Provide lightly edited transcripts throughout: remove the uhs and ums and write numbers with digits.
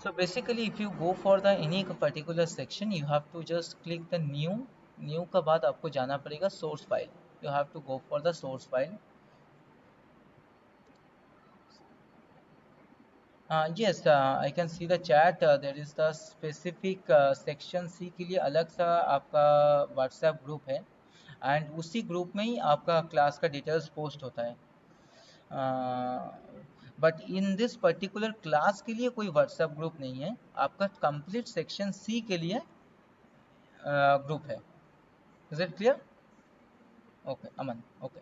So basically, if you go for the any particular section, you have to just click the new का बाद आपको जाना पड़ेगा source file. You have to go for the source file. Yes, I can see the chat. There is the specific section C के लिए अलग सा आपका WhatsApp ग्रुप है एंड उसी ग्रुप में ही आपका क्लास का डिटेल्स पोस्ट होता है. But in this particular class के लिए कोई व्हाट्सएप ग्रुप नहीं है. आपका कंप्लीट सेक्शन सी के लिए ग्रुप है. Is it clear? Okay Aman. Okay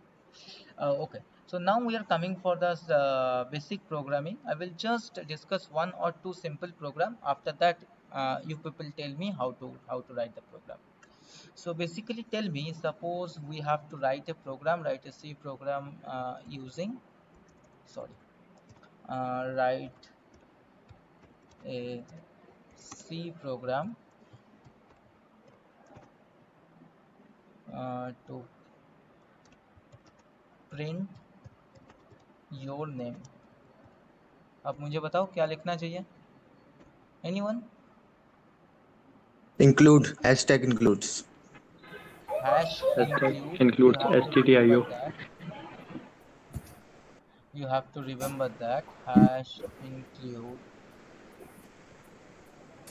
okay, so now we are coming for the basic programming. I will just discuss one or two simple program. After that you people tell me how to write the program. So basically tell me, suppose we have to write a program, write a C program using write a C program to print your name. अब मुझे बताओ क्या लिखना चाहिए? Anyone? Include, hashtag includes. Hash Hashtag include. includes stdio. You have to remember that hash include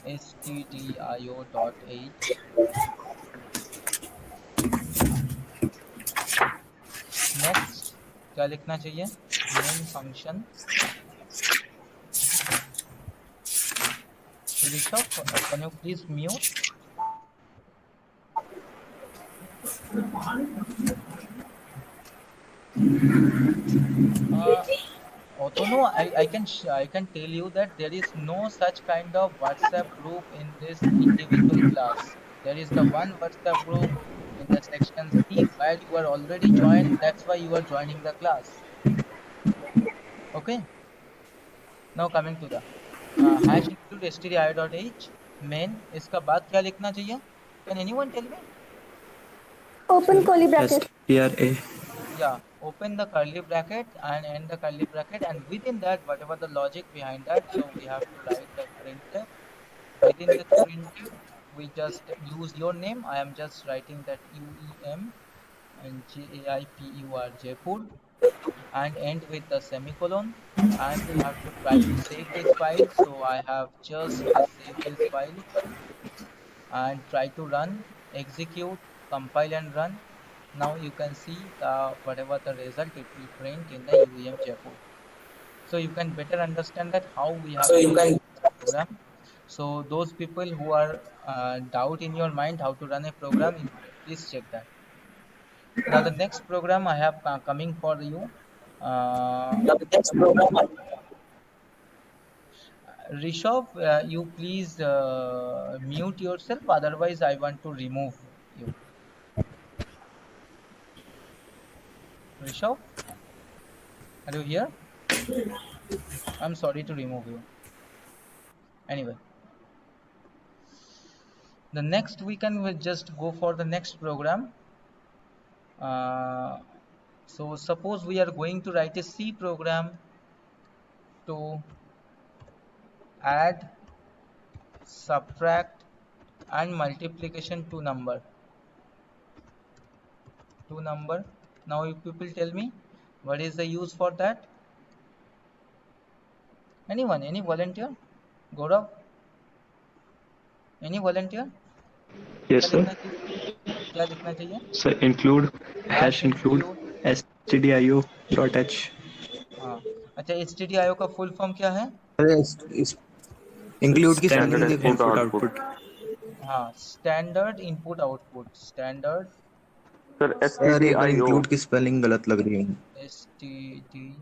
stdio.h. Next क्या लिखना चाहिए? Main function. Rishabh, can you please mute? Although I can tell you that there is no such kind of WhatsApp group in this individual class. There is the one WhatsApp group in the section C where you are already joined. That's why you are joining the class. Okay. Now coming to the hash include stdio.h main. इसका बाद क्या लिखना चाहिए? Can anyone tell me? Open curly bracket. STRA. Yeah, open the curly bracket and end the curly bracket, and within that whatever the logic behind that, so we have to write the printf. Within the printf we just use your name. I am just writing that UEM and JAIPUR Jaipur and end with the semicolon, and we have to try to save this file. So I have just saved this file and try to run, execute, compile and run. Now you can see whatever the result it will print in the UEM Jaipur. So you can better understand that how we have to run the program. So those people who are doubt in your mind how to run a program, please check that. Now the next program I have coming for you. Rishabh, you please mute yourself, otherwise I want to remove you. Rishabh, are you here? I'm sorry to remove you. Anyway, the next we can just go for the next program. So suppose we are going to write a C program to add, subtract and multiplication to number. Now you people tell me what is the use for that? Anyone? Any volunteer? Gaurav? Any volunteer? Yes sir. क्या लिखना चाहिए? Sir, include hash include stdio.h. हाँ, अच्छा stdio का full form क्या है? Include की Standard spelling input output. हाँ, standard input output. Standard sir sir एक बार इंक्लूड की स्पेलिंग गलत लग रही है. stdio.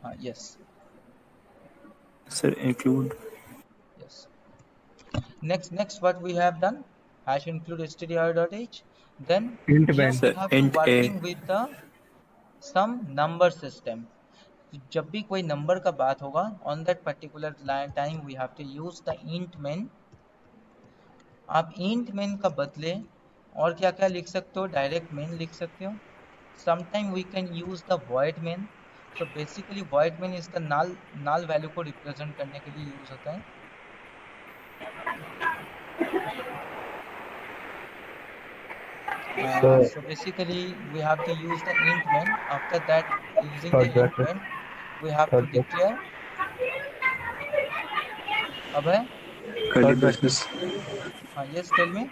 हाँ, yes. Sir, include. Yes. Next what we have done? Hash include stdio.h. Then Int here ban. we have to Int working a. with the some number system. जब भी कोई नंबर का बात होगा, on that particular time we have to use the int main. आप int main का बदले और क्या क्या लिख सकते हो? डायरेक्ट main लिख सकते हो. Sometime we can use the void main. So basically void main is the null value को represent करने के लिए use होता है. So basically we have to use the int main. After that, using the int main, we have to declare. Abhay? Curly brackets. Yes, tell me.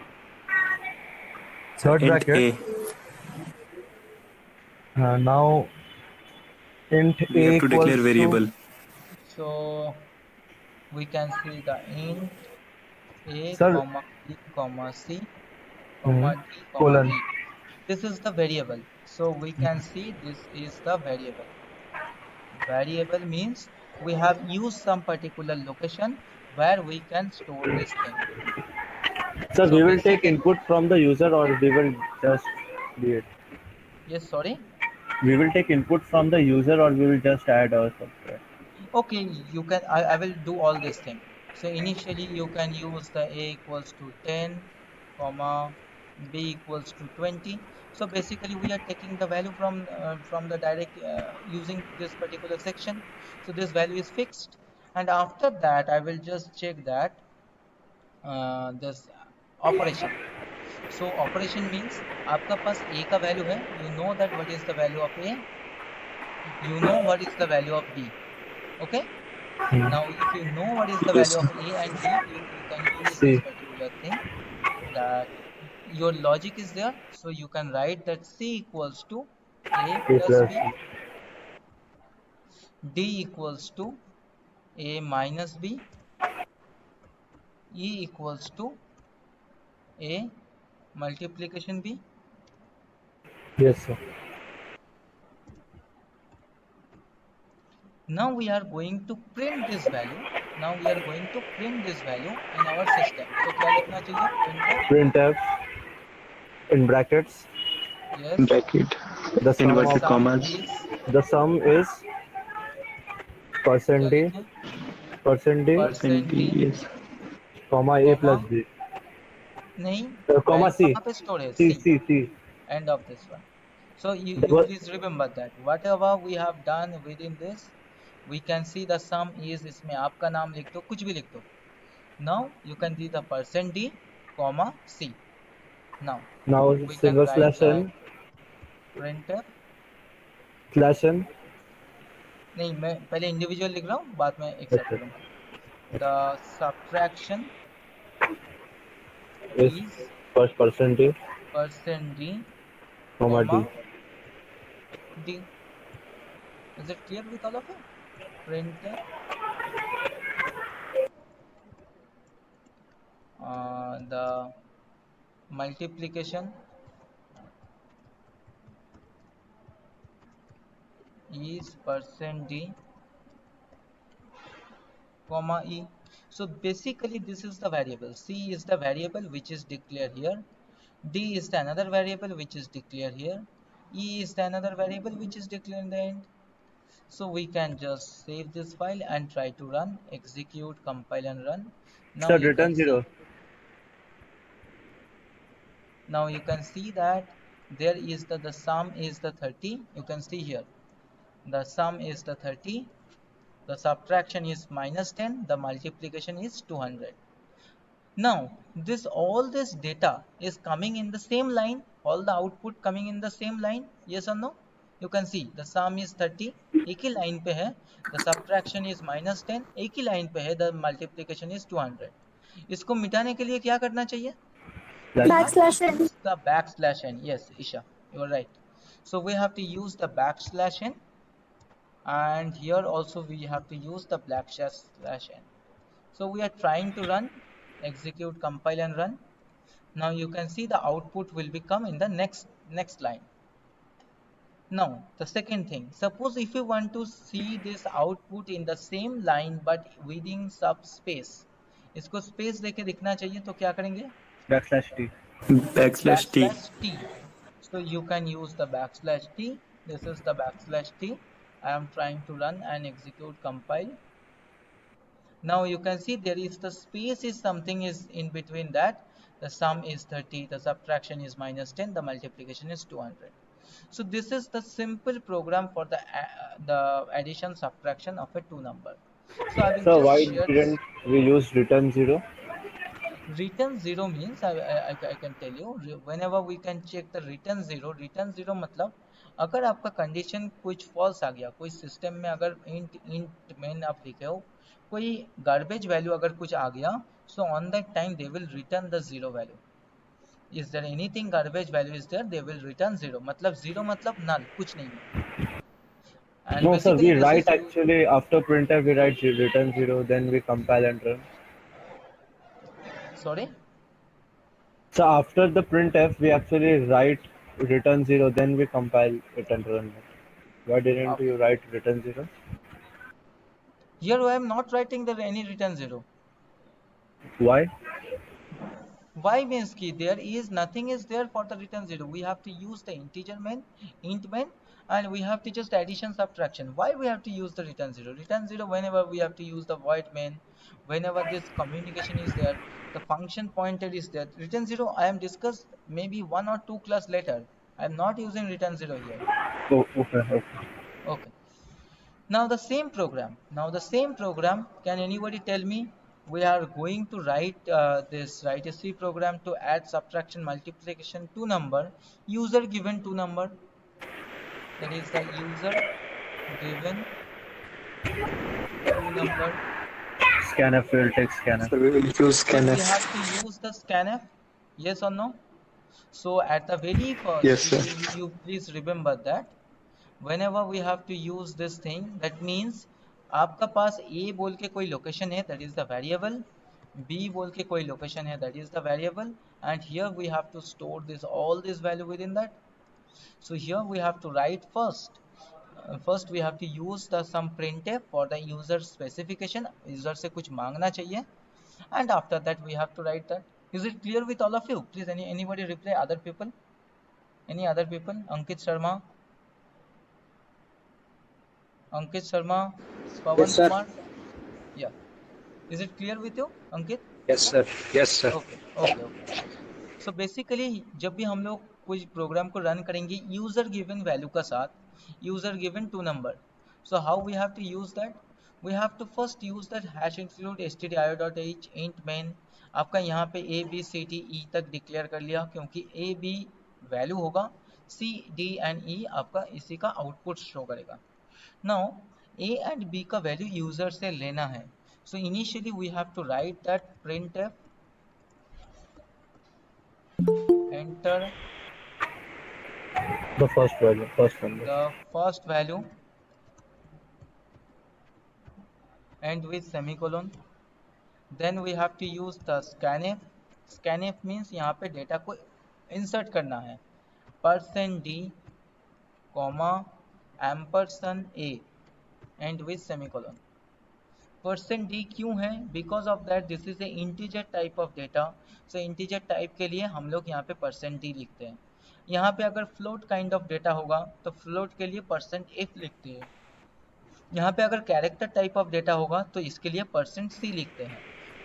Third Int bracket. Now int We a have to declare equals variable. So we can see the int a, Sir. comma b, comma c, comma d, comma colon. e. This is the variable. So we can see this is the variable. Variable means we have used some particular location where we can store this thing. So So we will take basically, input from the user, or we will just do it. yes, sorry. We will take input from the user, or we will just add our software. Okay, you can. I will do all this thing. So initially you can use the a equals to 10, comma b equals to 20. So basically we are taking the value from the direct using this particular section. So this value is fixed, and after that I will just check that this operation. So operation means आपका पास a का value है. You know that what is the value of a. You know what is the value of b. Okay. Now, if you know what is the Yes, value of sir. A and B, you can use this C. particular thing, that your logic is there. So you can write that C equals to A A plus plus B, D equals to A minus B, E equals to A multiplication B. Yes, sir. Now we are going to print this value. Now we are going to print this value in our system. So क्या लिखना चाहिए? Printf. Printf in brackets. Yes. Bracket. The sum The of Inverted sum commas. is. the sum is क्या %d लिखें? %d Percent D, Yes. comma a comma plus b नहीं, comma value c कहाँ पे store है? c C. c c. End of this one. So you Double- please remember that whatever we have done within this, we can see the sum is. इसमें आपका नाम लिख दो, कुछ भी लिख दो. Now you can see the percent D, comma C. Now Now we can single write slash that n printf. slash n. नहीं, मैं पहले इंडिविजुअल लिख रहा हूँ, बाद में एक साथ Okay. करूँगा. The subtraction Is is first %d percent D, comma d. comma D. Is it clear with all of you? Printf the multiplication is percent D, comma E. So basically this is the variable. C is the variable which is declared here. D is the another variable which is declared here. E is the another variable which is declared in the end. So we can just save this file and try to run, execute, compile and run. Now Sir, you return can see. 0. Now you can see that there is the sum is the 30. You can see here the sum is the 30, the subtraction is minus 10, the multiplication is 200. Now all this data is coming in the same line, all the output coming in the same line, yes or no? You can see the sum is 30, एक ही line पे है, the subtraction is minus 10, एक ही line पे है, the multiplication is 200. इसको मिटाने के लिए क्या करना चाहिए? Backslash n. Use the backslash n. Yes, Isha, you are right. So we have to use the backslash n, and here also we have to use the backslash n. So we are trying to run, execute, compile and run. Now you can see the output will become in the next line. Now the second thing, suppose if you want to see this output in the same line but within subspace, इसको space देके दिखना चाहिए, तो क्या करेंगे? Backslash t. Backslash T. T. So you can use the backslash T. This is the backslash T. I am trying to run and execute, compile. Now you can see there is the space is something is in between that. The sum is 30, the subtraction is minus 10, the multiplication is 200. So this is the simple program for the addition subtraction of a two number. So I will So just why share this. didn't we use return zero? Return zero means I can tell you, whenever we can check the return zero मतलब अगर आपका condition कुछ false आ गया, कोई system में अगर int main आप लिखे हो, कोई गार्बेज वैल्यू अगर कुछ आ गया, so on that time they will return the zero value. Is there anything garbage value is there, they will return zero. मतलब zero मतलब null, कुछ नहीं है. And No, sir. basically We this write is actually after printf we write return zero, then we compile and run. sorry. So after the printf we actually write return zero, then we compile it and run it. Why didn't you write return zero? Here I am not writing the any return zero. Why? Why means key there is nothing is there for the return zero. We have to use the integer main, int main, and we have to just addition subtraction. Why we have to use the return zero? Return zero whenever we have to use the void main, whenever this communication is there, the function pointer is there. Return zero I am discussed maybe one or two class later. I am not using return zero here. Oh, okay. Okay. Now the same program. Can anybody tell me? We are going to write write a C program to add subtraction multiplication to number. User given two number. That is the user given two number. Scanf will take scanf. So we will use Will we scanf. have to use the scanf? Yes or no? So at the very first, Yes, sir. you please remember that whenever we have to use this thing, that means आपका पास a बोल के कोई location है, that is the variable, b बोल के कोई location है, that is the variable, and here we have to store this all this value within that. So here we have to write first we have to use the some printf for the user specification, user से कुछ मांगना चाहिए, and after that we have to write that. Is it clear with all of you? Please anybody reply, other people, any other people? Ankit Sharma, Pawan Kumar. Yeah. Is it clear with you, Ankit? Yes, sir. Yes, sir. Okay. So basically जब भी हम लोग कुछ programme को run करेंगे user given value का साथ, user given two number, so how we have to use that? We have to first use that hash include stdio.h int main. आपका यहाँ पे a b c d e तक declare कर लिया, क्योंकि a b value होगा, c d and e आपका इसी का आउटपुट शो करेगा. Now a and b का वैल्यू यूजर से लेना है, so initially we have to write that printf enter The first value, first number. the first value and with semicolon. Then we have to use the scanf. Scanf means यहाँ पे data को insert करना है, %d comma %a and with semicolon. %d क्यों है? Because of that this is a integer type of data. So integer type के लिए हम लोग यहाँ पे %d लिखते हैं. यहाँ पे अगर float kind of data होगा तो float के लिए %f लिखते हैं. यहाँ पे अगर कैरेक्टर टाइप ऑफ डेटा होगा तो इसके लिए %c लिखते हैं.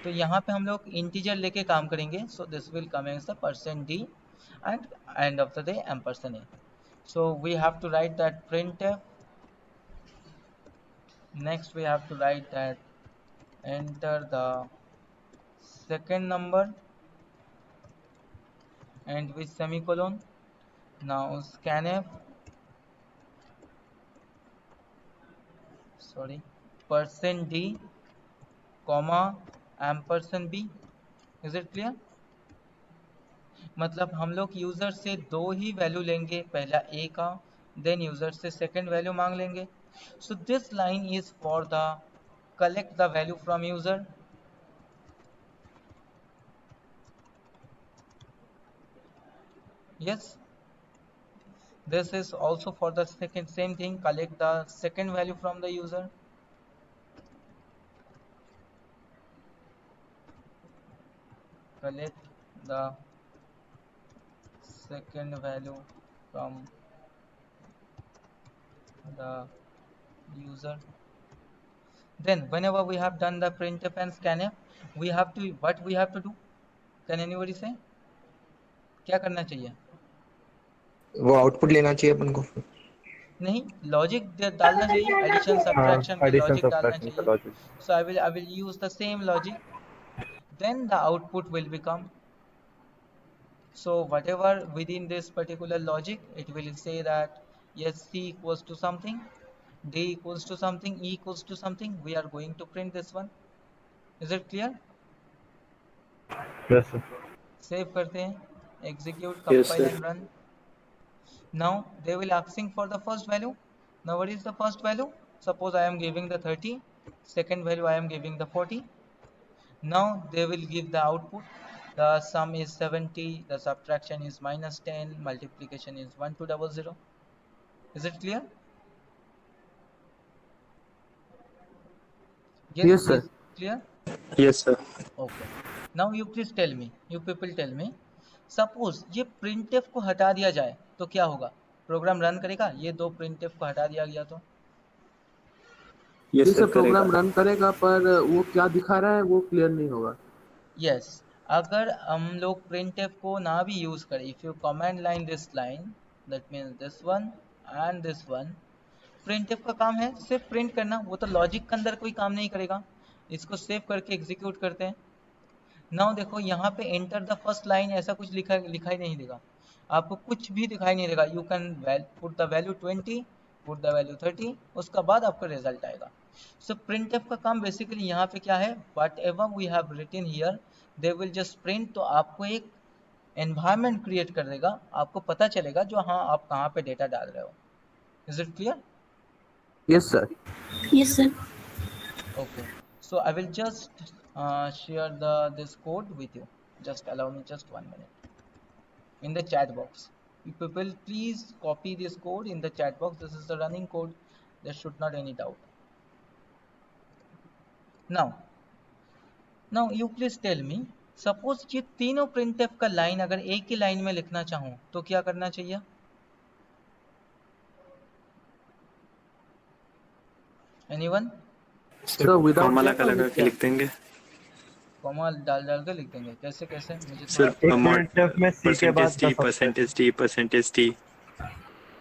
तो यहाँ पे हम लोग इंटीजर लेके काम करेंगे, so this will come as the %d and end of the day ampersand a. So we have to write that printf. Next we have to write that enter the second number and with semicolon. Now scanf %d comma %b. Is it clear? मतलब हम लोग user से दो ही value लेंगे, पहला a का, then user से second value मांग लेंगे. So this line is for the collect the value from user. Yes, this is also for the second same thing, collect the second value from the user. Collect the second value from the user. Then whenever we have done the printf and scanf, we have to, what we have to do? Can anybody say? क्या करना चाहिए? वो output लेना चाहिए अपन को। नहीं, logic डालना चाहिए, एडिशन सब्ट्रैक्शन के एडिशन लॉजिक डालना सब्ट्रैक्शन का चाहिए। Logic. So I will use the same logic, then the output will become, so whatever within this particular logic, it will say that yes, C equals to something, D equals to something, E equals to something. We are going to print this one. Is it clear? Yes sir. Save करते हैं, execute, Yes, compile sir. and run. Now they will asking for the first value. Now what is the first value? Suppose I am giving the 30, second value I am giving the 40. Now they will give the output. The sum is 70, the subtraction is -10, multiplication is 1200. Is it clear? Yes, Yes, sir. is clear? Yes, sir. Okay. Now you please tell me, you people tell me, suppose ये printf को हटा दिया जाए तो क्या होगा? Program run करेगा? ये दो printf को हटा दिया गया तो Yes, ये sir. सब करेगा. प्रोग्राम रन करेगा पर वो क्या दिखा रहा है वो क्लियर नहीं होगा। यस, अगर हम लोग printf को ना भी यूज करें, if you comment line this line, that means this one and this one, printf का काम है सिर्फ प्रिंट करना, वो तो लॉजिक के अंदर कोई काम नहीं करेगा। इसको सेव करके एग्जीक्यूट करते हैं। नाउ देखो यहाँ पे एंटर द फर्स्ट लाइन ऐसा कुछ लिखाई नहीं देगा, आपको कुछ भी दिखाई नहीं देगा। You can put the value 20, put the value 30, उसका बाद आपका रिजल्ट आएगा। सो printf का काम बेसिकली यहाँ पे क्या है, whatever we have written here they will just print. तो आपको एक एनवायरमेंट क्रिएट कर देगा, आपको पता चलेगा जो हाँ आप कहाँ पे डेटा डाल रहे हो। Is it clear? Yes sir. Yes, sir. Okay, so I will just share this code with you. Just allow me just 1 minute in the chat box. You people please copy this code in the chat box. This is the running code. There should not any doubt. Now you please tell me. Suppose ये तीनों printf का line अगर एक ही line में लिखना चाहूँ तो क्या करना चाहिए? Anyone? सर विदाउट कॉमा लगा के लिख देंगे. कॉमा डाल के लिख देंगे, कैसे कैसे मुझे थोड़ा सिर्फ एक printf में C के बाद percentage T, percentage T, percentage T.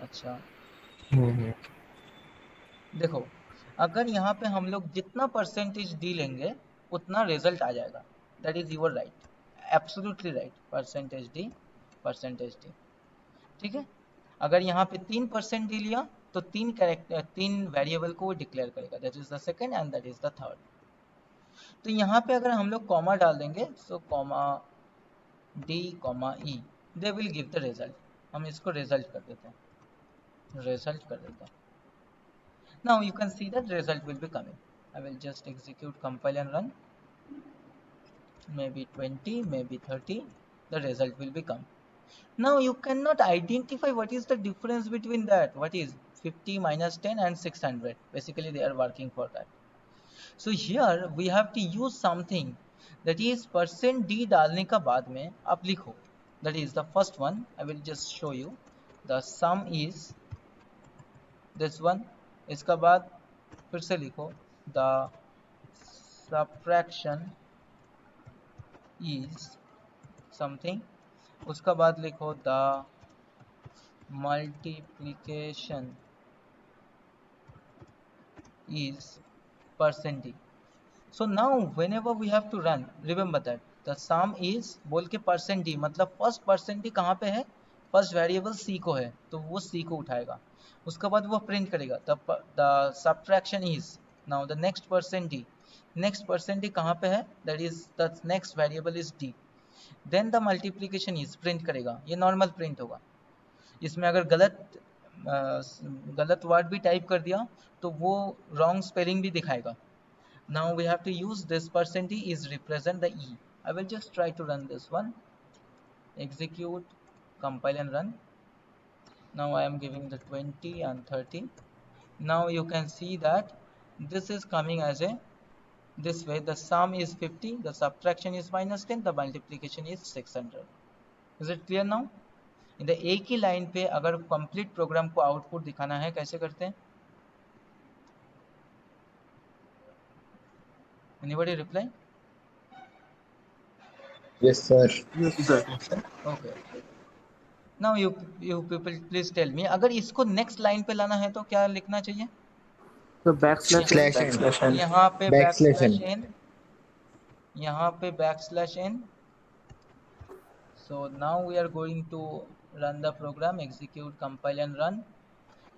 अच्छा हम्म। देखो, अगर यहाँ पे हम लोग जितना परसेंटेज डी लेंगे उतना रिजल्ट आ जाएगा। That is your right, absolutely right. Percentage D, percentage D, ठीक है। अगर यहाँ पे 3% डी लिया तो तीन वेरिएबल को डिक्लेयर करेगा, that is the second and that is the third. तो यहाँ पे अगर हम लोग कॉमा डाल देंगे, सो comma D comma E, they will give the result. हम इसको रिजल्ट कर देते हैं, रिजल्ट कर देते हैं। Now you can see that result will be coming. I will just execute, compile and run. Maybe 20, maybe 30, the result will become. Now you cannot identify what is the difference between that. What is 50 minus 10 and 600? Basically they are working for that. So here we have to use something, that is percent d डालने का बाद में आप लिखो, that is the first one. I will just show you. The sum is this one, इसका बाद फिर से लिखो the subtraction is something, उसका बाद लिखो the multiplication is percent d. So now whenever we have to run, remember that the sum is बोल के percent d, मतलब first percent d कहाँ पे है, फर्स्ट वेरिएबल c को है तो वो c को उठाएगा, उसके बाद वो प्रिंट करेगा the subtraction is, now the next percent d, next percent d कहाँ पे है, that is the next variable is d, then the multiplication is print करेगा, ये नॉर्मल प्रिंट होगा। इसमें अगर गलत वर्ड भी टाइप कर दिया तो वो रॉन्ग स्पेलिंग भी दिखाएगा। Now we have to use this percent d is represent the e. I will just try to run this one, execute, compile and run. Now I am giving the 20 and 30. Now you can see that this is coming as a this way, the sum is 50, the subtraction is -10, the multiplication is 600. Is it clear now? In the एक ही line पे अगर complete program को output दिखाना है कैसे करते हैं? Anybody reply? Yes, sir. Yes sir. Okay. Now you people please tell me, अगर इसको नेक्स्ट लाइन पे लाना है तो क्या लिखना चाहिए? तो बैकस्लैश एन। Slash n. यहाँ पे Backslash बैकस्लैश n. एन, यहाँ पे backslash n. So now we are going to run the program, execute, compile and run.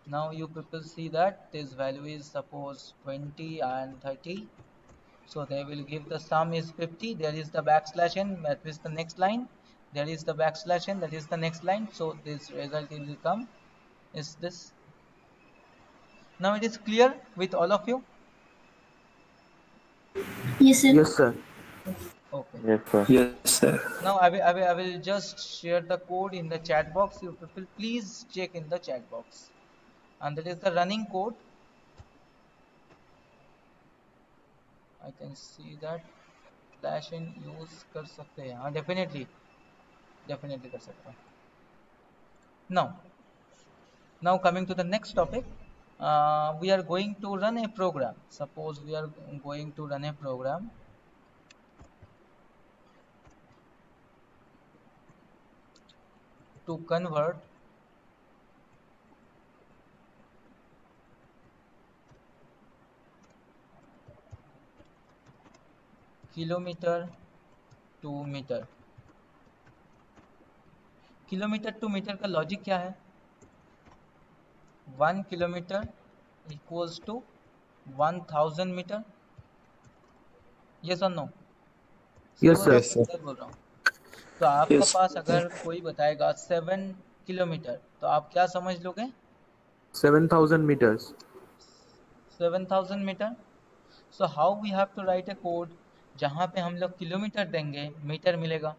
Now you people see that this value is suppose 20 and 30. So they will give the sum is 50. There is the backslash n, that is the next line. There is the backslash n, that is the next line. So this result will come is this. Now it is clear with all of you? Yes, sir. Yes sir. Okay. Yes, sir. Yes, sir. Now I will just share the code in the chat box. You people please check in the chat box. And that is the running code. I can see that slash in use कर सकते हैं. हाँ, definitely कर सकते हैं. Now coming to the next topic, we are going to run a program. Suppose we are going to run a program to convert kilometer to meter. Kilometre to metre का logic क्या है? 1 kilometre equals to 1000 metre. Yes और no? Yes sir. Yes, sir. बोल रहा हूँ. तो आपका Yes. पास अगर कोई बताएगा 7 किलोमीटर तो आप क्या समझ लोगे? 7000 meters. 7000 meter. So how we have to write a code जहाँ पे हम लोग किलोमीटर देंगे, मीटर मिलेगा.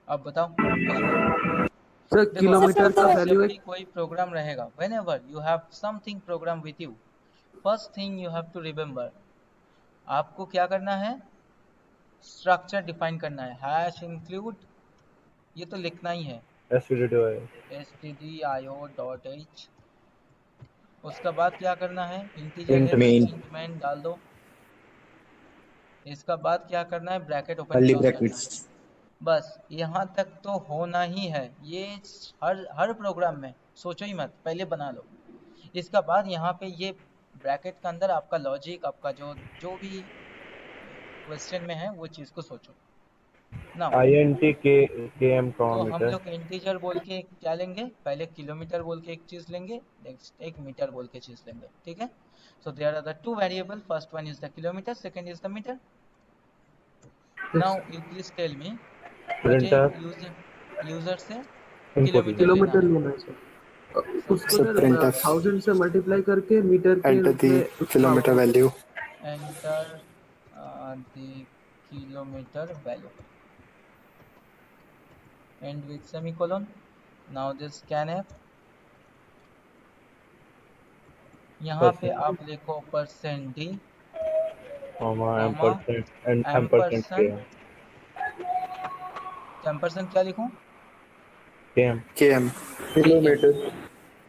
अब बताओ. सर देखो, किलोमीटर आपके का पास वैल्यू जब है। भी कोई प्रोग्राम रहेगा, whenever you have something program with you, first thing you have to remember, आपको क्या करना है? स्ट्रक्चर डिफाइन करना है. हैश इंक्लूड, ये तो लिखना ही है, stdio.h. उसका बाद क्या करना है? इंटीजर है Int तो Main. इंट मैन डाल दो. इसका बाद क्या करना है? ब्रैकेट ओपन Curly क्लोज करना है. brackets. बस यहाँ तक तो होना ही है. ये हर प्रोग्राम में सोचो ही मत, पहले बना लो. इसका बाद यहाँ पे ये ब्रैकेट के अंदर आपका लॉजिक, आपका जो भी क्वेश्चन में है वो चीज को सोचो. ना INT km तो हम kilometer. लोग इंटीजर बोल के क्या लेंगे? पहले किलोमीटर बोल के एक चीज लेंगे, नेक्स्ट एक मीटर बोल के चीज लेंगे. ठीक है. So there are the two variable. First one is the kilometer, second is the meter. Now you please tell me, मुझे Printf यूजर से input किलोमीटर किलोमीटर लेना लेना है सर। उसको So सर printf 1000 से मल्टीप्लाई करके मीटर के enter the उसमें kilometer value. Enter the kilometre value end with semicolon. Now this scanf, यहाँ पे आप लिखो %d, comma comma ampersand and ampersand ampersand. Ampersand क्या लिखूं? km.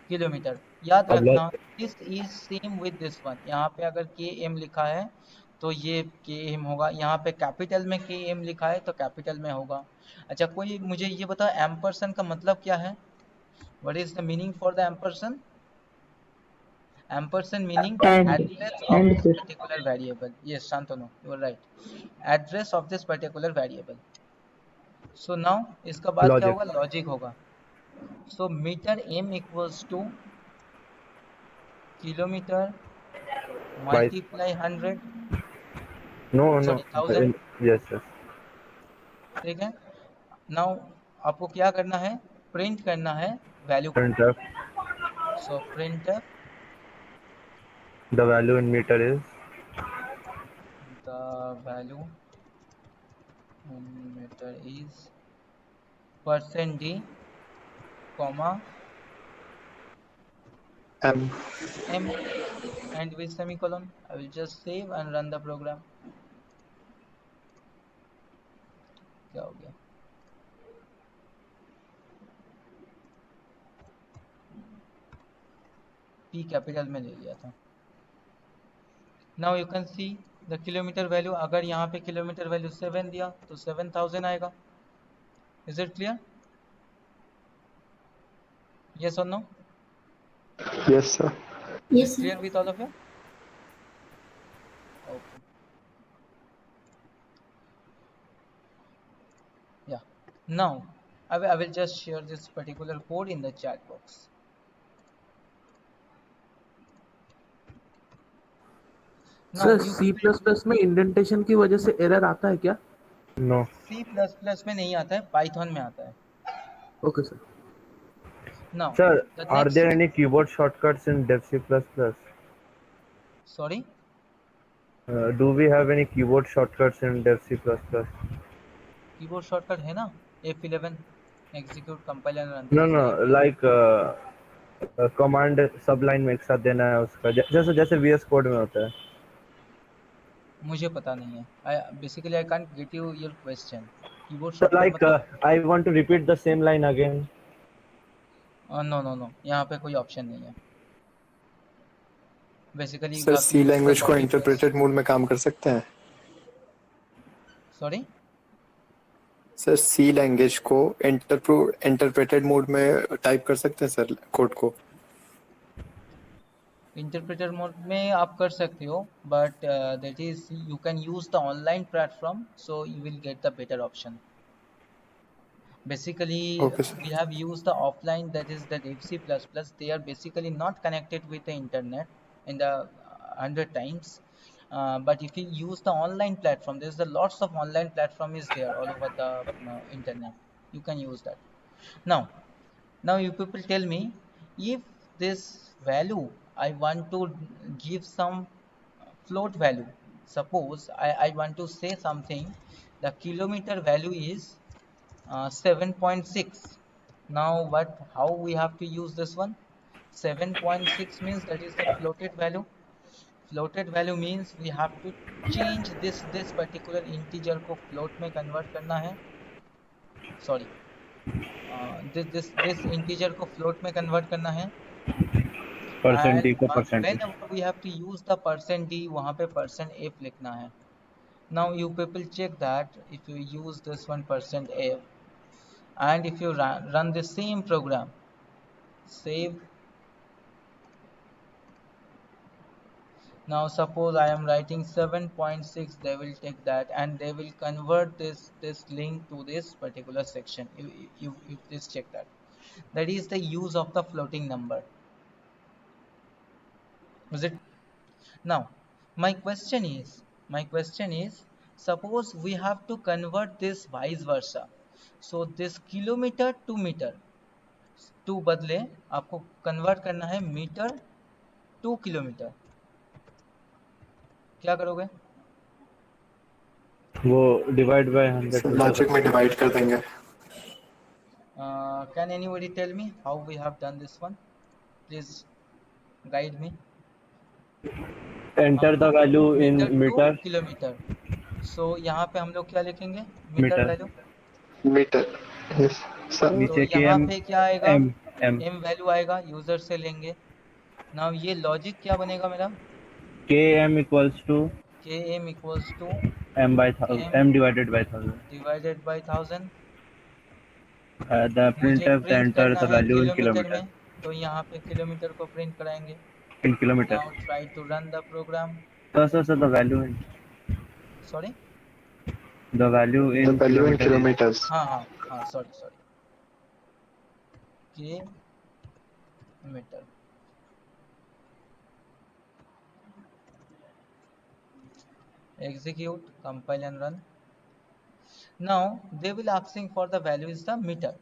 किलोमीटर. याद अब रखना, this is same with this one. यहाँ पे अगर km लिखा है तो ये km होगा. यहाँ पे कैपिटल में km लिखा है तो कैपिटल में होगा. अच्छा, कोई मुझे ये बताओ, एम्परसेंड का मतलब क्या है? What is the meaning for the ampersand? Ampersand meaning address of this particular variable. Yes, Shantanu, you are right. Address of this particular variable. So now इसका बाद क्या होगा? लॉजिक होगा. So meter m equals to kilometre multiply 100. no Sorry, 1000. yes. ठीक है. Now आपको क्या करना है? प्रिंट करना है वैल्यू को. Printf So printf the value in meter is the value in meter is %d, comma M. m and with semicolon. I will just save and run the program. क्या हो गया? P कैपिटल में ले लिया था. Now you can see the kilometre value, अगर यहाँ पे किलोमीटर वैल्यू 7 दिया तो 7000 आएगा. Is it clear? यस और no? Yes, sir. Yes, sir. Clear with all of you? Okay. Yeah. Now, I will just share this particular code in the chat box. Now, sir you C plus plus में indentation की वजह से error आता है क्या? No. C++ में नहीं आता है, Python में आता है. Okay sir. Now, Sir, the are next. there any keyboard shortcuts in Dev C++? Sorry. Do we have any keyboard shortcuts in Dev C++? Keyboard shortcut है ना, F11 execute compile and run. No, no, like command सब line में एक साथ देना है उसका, जैसे जैसे VS कोड में होता है. मुझे पता नहीं है. Basically I can't get you your question. Keyboard So shortcut like मतलब I want to repeat the same line again. No, यहाँ पे कोई ऑप्शन नहीं है. Basically you sir have to C use the language को लॉजिक फर्स्ट. इंटरप्रेटेड मोड में काम कर सकते हैं. सॉरी. सर सी लैंग्वेज को इंटरप्रेटेड मोड में टाइप कर सकते हैं सर कोड को. इंटरप्रेटर मोड में आप कर सकते हो, but that is you can use the online platform, so you will get the better option. Basically, Okay, sir. we have used the offline, that is the FC++. They are basically not connected with the internet in the 100 times. But if you use the online platform, there's a lots of online platform is there all over the internet. You can use that. Now you people tell me, if this value I want to give some float value. Suppose I want to say something. The kilometer value is 7.6. Now how we have to use this one? 7.6 means that is the floated value. Floated value means we have to change this particular integer को float में convert करना है. Sorry, this integer को float में convert करना है. Percent D को And percentage. whenever we have to use the %d, वहाँ पे %f लिखना है. Now you people check that if you use this one %f, and if you run the same program, save. Now suppose I am writing 7.6, they will take that and they will convert this link to this particular section. You please check that. That is the use of the floating number. Is it? Now my question is, suppose we have to convert this vice versa. So this kilometer to meter, to बदले आपको convert करना है metre two kilometre. क्या करोगे? वो divide by 100. Logic में divide कर देंगे. Can anybody tell me how we have done this one? Please guide me. Enter the value in metre. Kilometre. So यहाँ पे हम लोग क्या लिखेंगे? Metre metre. Value. Metre. Yes sir. तो नीचे के यहाँ एम पे क्या आएगा? एम एम एम वैल्यू आएगा, यूजर से लेंगे. नाउ ये लॉजिक क्या बनेगा मेरा? K M equals to K M equals to M by M divided by 1000. The print मुझे एफ द प्रिंट एंटर करना द है वैल्यू इन किलोमीटर किलोमीटर. में, तो यहाँ पे किलोमीटर को प्रिंट कराएंगे. इन kilometre. Now try to run the program. Sir the value in Sorry. The value the in value in kilometres. हाँ, sorry. के metre. Execute, compile and run. Now they will asking for the value is the meter.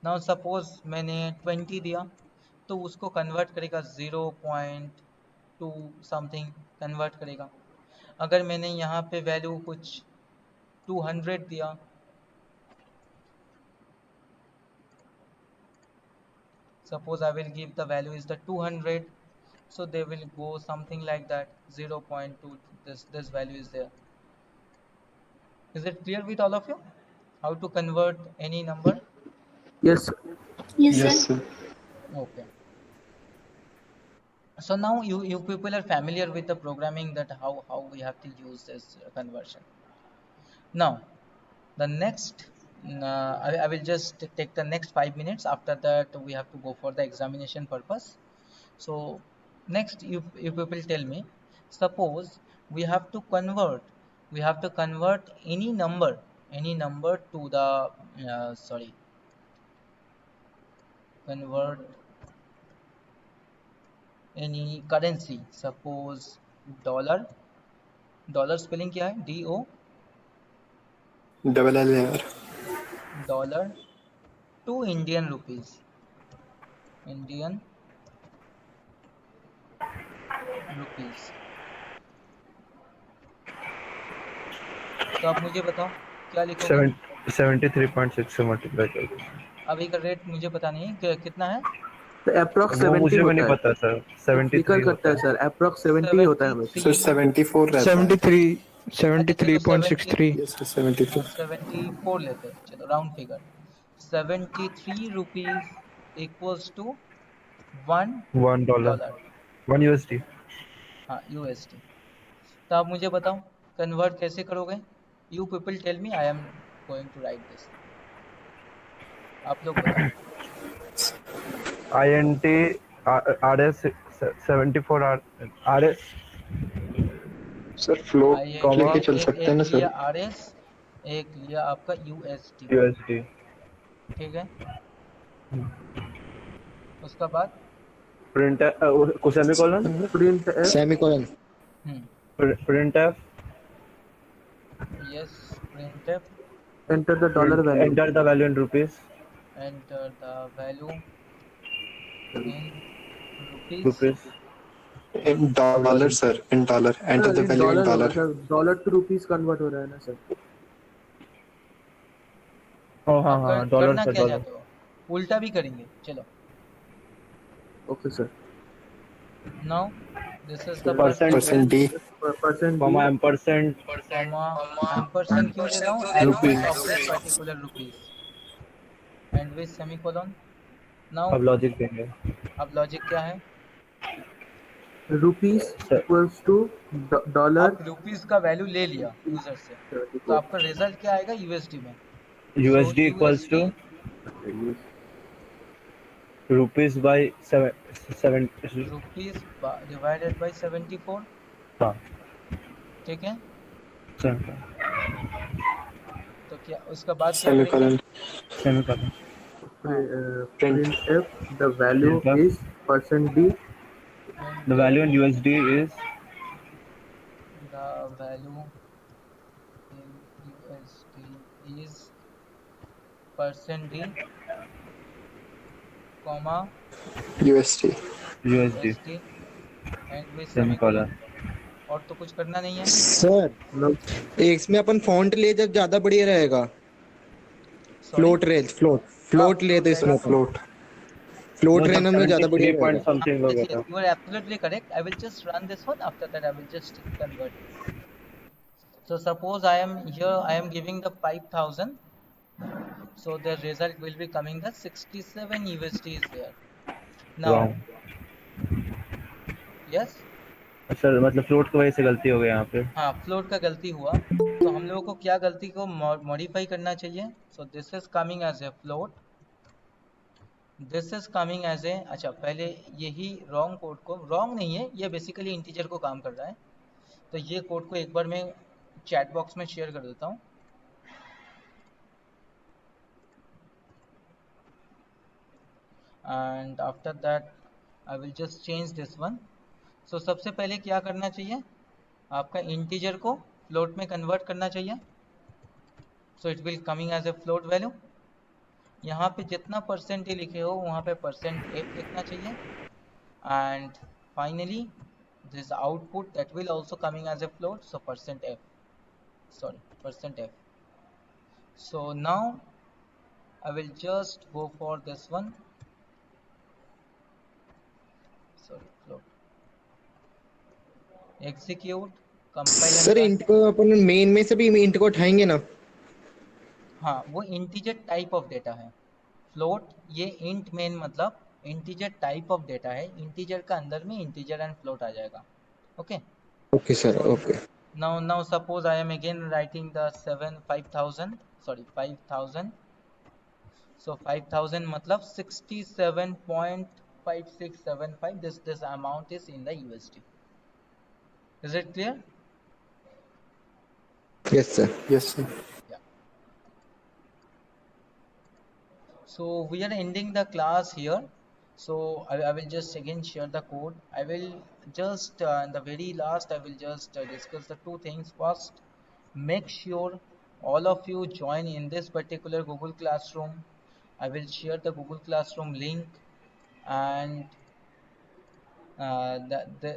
Now suppose मैंने 20 दिया, तो उसको convert करेगा 0.2 something convert करेगा. अगर मैंने यहाँ पे वैल्यू कुछ 200 दिया, suppose I will give the value is the 200, so they will go something like that. 0.2, this value is there. Is it clear with all of you how to convert any number? Yes. Yes, yes sir. Sir. Okay. So now you people are familiar with the programming, that how we have to use this conversion. Now the next I will just take the next 5 minutes. After that we have to go for the examination purpose. So next you people tell me, suppose we have to convert any number to the convert any currency. Suppose dollar spelling क्या है? DO, LLAR। Dollar to Indian rupees, तो आप मुझे बताओ क्या लिखोगे? 73.6 से multiply कर दो। अभी का रेट मुझे पता नहीं कि कितना है। तो अप्रोक्स वो 70 मुझे भी होता नहीं है, पता सर। 73 निकल करता है सर, अप्रोक्स 70 होता है हमेशा। सर 74 रहता है। 73.63। Yes sir 73। 74 लेते हैं, चलो round figure. 73 rupees equals to $1 $1 1 USD। हाँ USD। तो आप मुझे बताओ कन्वर्ट कैसे करोगे? You people tell me, I am going to write this. आप लोग बताओ। INT RS 74 RS sir float लेके चल सकते हैं ना एक लिया सर। RS, एक लिया आपका USD, ठीक है। उसका बाद print semicolon print F semicolon. Print F yes print F, enter the dollar value, enter the value in rupees enter the value in rupees. In dollar sir, in dollar, enter the value in dollar. Dollar to rupees convert हो रहा है ना sir. हाँ dollar करना से क्या dollar. चाहते हो? उल्टा भी करेंगे, चलो। Okay sir. Now this is the percent D comma ampersand ampersand क्यों ले रहा हूँ? Address of this particular rupees and with semicolon. Now अब लॉजिक देंगे। अब लॉजिक क्या है? Rupees equals to dollar. आप रुपीस का वैल्यू ले लिया यूजर से, तो आपका रिजल्ट क्या आएगा? USD में। USD equals to rupees by 7 rupees divided by 74, हाँ ठीक है। सर तो क्या उसका बाद क्या semicolon. Semicolon print F the value is percent D, the value in USD is the value in USD is percent D, comma USD USD and with semicolon. और तो कुछ करना नहीं है सर इसमें अपन फॉन्ट ले जब ज्यादा बढ़िया रहेगा। फ्लोट ले तो इसमें फ्लोट रहना में ज्यादा बढ़िया रहेगा। समथिंग हो गया था। You are absolutely correct. I will just run this one. After that, I will just convert. So suppose I am here. I am giving the 5,000. So the result will be coming the 67 USD is there. Now, yes. Sir मतलब float की वजह से गलती हो गई यहाँ पे। हाँ फ्लोट का गलती हुआ, तो हम लोगों को क्या गलती को मॉडिफाई करना चाहिए? So this is coming as a float, this is coming as a, अच्छा पहले यही रॉन्ग कोड को, रॉन्ग नहीं है ये, बेसिकली इंटीजर को काम कर रहा है। तो ये कोड को एक बार मैं चैट बॉक्स में शेयर कर देता हूँ। And after that I will just change this one. So सबसे पहले क्या करना चाहिए? आपका इंटीजर को फ्लोट में कन्वर्ट करना चाहिए। So it will coming as a float value. यहाँ पे जितना परसेंट ही लिखे हो वहाँ पे परसेंट एफ लिखना चाहिए। And finally this output that will also coming as a float, so percent F. So now I will just go for this one, sorry float, execute, compile. Sir int को अपन main में से भी int को उठाएंगे ना? हाँ वो इंटीजर टाइप ऑफ डेटा है। फ्लोट ये इंट मेन मतलब इंटीजर टाइप ऑफ डेटा है, इंटीजर का अंदर में इंटीजर एंड फ्लोट आ जाएगा. Okay. Okay sir, okay. Now suppose I am again writing the 5,000. So 5,000 matlab 67.5675. This amount is in the USD. Is it clear? Yes sir. Yes, sir. Yeah. So we are ending the class here. So I will just again share the code. I will just in the very last I will just discuss the two things. First, make sure all of you join in this particular Google Classroom. I will share the Google Classroom link, and